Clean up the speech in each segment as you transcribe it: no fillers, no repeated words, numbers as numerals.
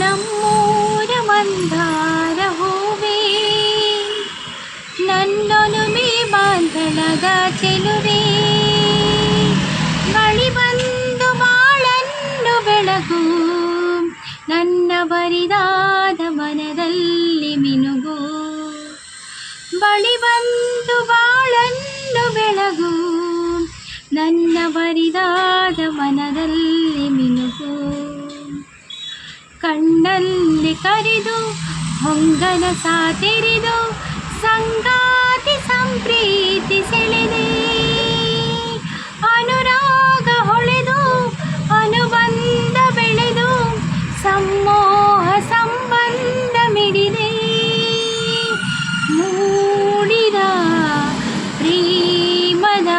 ನಮ್ಮೂರ ಮಂದಾರ ಹೂವೇ, ನನ್ನೊಲುಮೆ ಬಾಂಧಳದ ಚೆಲುವೆ, ಬಳಿ ಬಂದು ಬಾಳನ್ನು ಬೆಳಗು, ನನ್ನ ಬರಿದಾದ ಮನದಲ್ಲಿ ಮಿನುಗು, ಬಳಿ ಬಂದು ಬಾಳನ್ನು ಬೆಳಗು, ನನ್ನ ಬರಿದಾದ ಮನದಲ್ಲಿ ಮಿನುಗು. ಕಣ್ಣಲ್ಲಿ ಕರೆದು ಹೊಂಗನ ಸಾತೆರೆದು ಸಂಗಾತಿ ಸಂಪ್ರೀತಿ ಸೆಳೆದೆ, ಅನುರಾಗ ಹೊಳೆದು ಅನುಬಂಧ ಬೆಳೆದು ಸಮೋಹ ಸಂಬಂಧ ಮಿಡಿದೆ, ಮೂಡಿದ ಪ್ರೇಮದ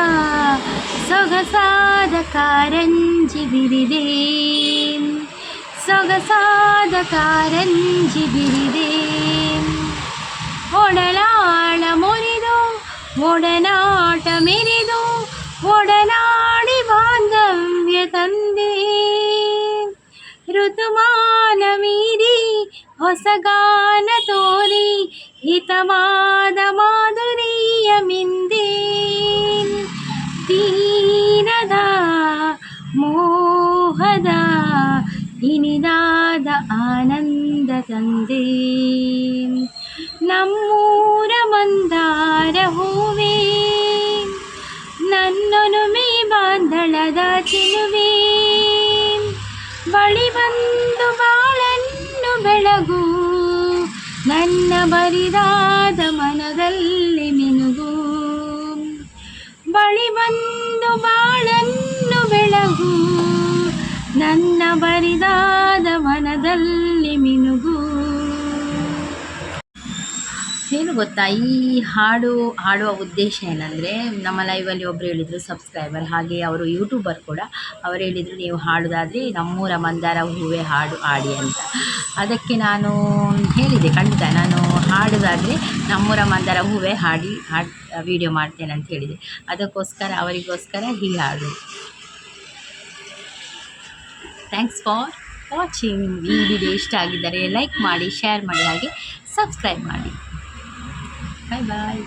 ಸೊಗಸಾದ ಕಾರಂಜಿ ಬಿರಿದೆ, ಸೊಗಸಾದ ಕಾರಂಜಿ ಬಿರಿದೆ. ಒಡಲಾಳ ಮುರಿದು ಒಡನಾಟ ಮೆರೆದು ಒಡನಾಡಿ ಬಾಂಧವ್ಯ ತಂದೆ, ಋತುಮಾನ ಮೀರಿ ಹೊಸಗಾನ ತೋರಿ ಹಿತವಾದ ಮಾಧುರಿಯ ಮಿಂದೆ, ತೀರದ ಮೋಹದ ಇನಿದಾದ ಆನಂದ ತಂದೆ. ನಮ್ಮೂರ ಮಂದಾರ ಹೂವೇ, ನನ್ನೊಲುಮೆ ಬಾಂಧಳದ ಚೆಲುವೆ, ಬಳಿ ಬಂದು ಬಾಳನ್ನು ಬೆಳಗು, ನನ್ನ ಬರಿದಾದ ಮನದಲ್ಲಿ ಮಿನುಗು, ಬಳಿ ಬಂದು ಬಾಳನ್ನು ಬೆಳಗು, ನನ್ನ ಬರಿದಾದ ಮನದಲ್ಲಿ ಮಿನುಗು. ಏನು ಗೊತ್ತಾ, ಈ ಹಾಡುವ ಉದ್ದೇಶ ಏನಂದರೆ, ನಮ್ಮ ಲೈವಲ್ಲಿ ಒಬ್ಬರು ಹೇಳಿದರು ಸಬ್ಸ್ಕ್ರೈಬರ್, ಹಾಗೆ ಅವರು ಯೂಟ್ಯೂಬರ್ ಕೂಡ, ಅವರು ಹೇಳಿದರು ನೀವು ಹಾಡೋದಾದರೆ ನಮ್ಮೂರ ಮಂದಾರ ಹೂವೇ ಹಾಡಿ ಅಂತ. ಅದಕ್ಕೆ ನಾನು ಹೇಳಿದೆ, ಖಂಡಿತ ನಾನು ಹಾಡೋದಾದರೆ ನಮ್ಮೂರ ಮಂದಾರ ಹೂವೇ ಹಾಡಿ ವಿಡಿಯೋ ಮಾಡ್ತೇನೆ ಅಂತ ಹೇಳಿದೆ. ಅದಕ್ಕೋಸ್ಕರ ಅವರಿಗೋಸ್ಕರ ಈ ಹಾಡು. Thanks for watching. ಈ ವಿಡಿಯೋ ಇಷ್ಟ ಆಗಿದ್ದರೆ ಲೈಕ್ ಮಾಡಿ, ಶೇರ್ ಮಾಡಿ, ಹಾಗೆ ಸಬ್ಸ್ಕ್ರೈಬ್ ಮಾಡಿ. ಬಾಯ್ ಬಾಯ್.